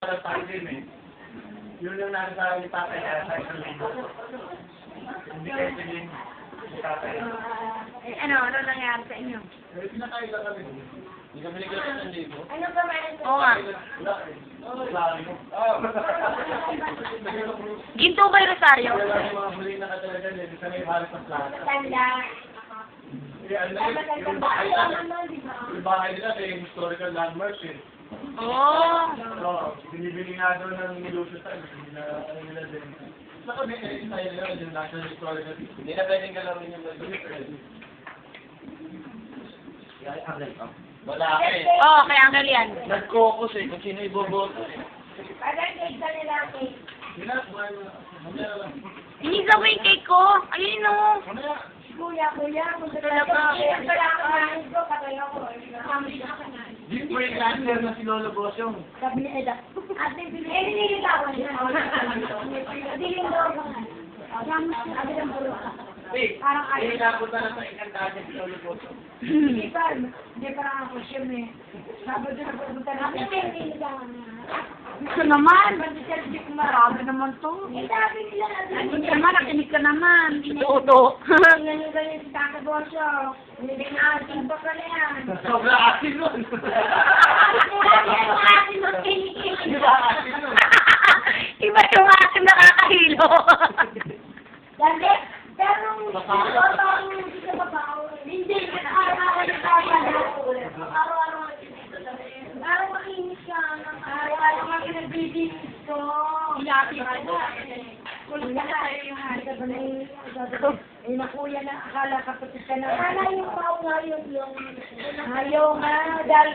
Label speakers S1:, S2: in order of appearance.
S1: Tayo din eh. Yun yung nasa sa ni Tatay sa isang linggo. Hindi kayo tingin ni Tatay.
S2: Ano nangyari sa inyo?
S1: Eh, pinakain lang kami. Hindi kami nagkakit ng linggo.
S2: Ano ba meron? Oo nga.
S1: Wala eh. Wala eh.
S2: Ginto ba yung Rosario?
S1: Wala yung mga huli na katalaga din. Isa na yung halos ng plata.
S2: Tanda.
S1: Eh, ano yung bahay nila may historical landmarks eh.
S2: Oo.
S1: Oo, binibili nga doon ng nilusyo tayo. Hindi na, ano nila din. Sa kami, tayo nila, yung National Historical. Hindi na pwedeng galarin yung mag-ibig. Wala ka eh.
S2: Oo, kaya ang yan.
S1: Nag-caucus eh, kung sino iboboto eh. Sila, kumain mo na. Mamaya lang.
S2: Inisaway yung cake ko. Ayun o.
S1: Mamaya.
S2: Kuya, kung
S1: Di po yung cancer na si Lolo Bosyong.
S2: sabi ni Eda. Ate, nililit ako niya. Dilim daw ako nga. Sabi ng bulo. Parang ayaw.
S1: Napunta na sa ikantahan niya si Lolo Bosyong.
S2: Hindi parang ako siya eh. Sabado na pupunta natin. Gusto naman. Marami naman to. Nakinig naman, nakinig ka naman. Totoo. Ganyan si Tata Bosyo. Hindi na ating pa ka na yan.
S1: Sobra asin nun. Di ba asin nun?
S2: Iba yung aking nakakahilo. Dali, pero hindi araw-araw na tayo. Araw-araw parang makinis ka ng araw-araw nga pinagbibigis ko. Ilapit ka na. Kuya na yung handa ba na yung nakuya na akala kapatid ka na. Sana yung pao nga yung ayaw nga dahil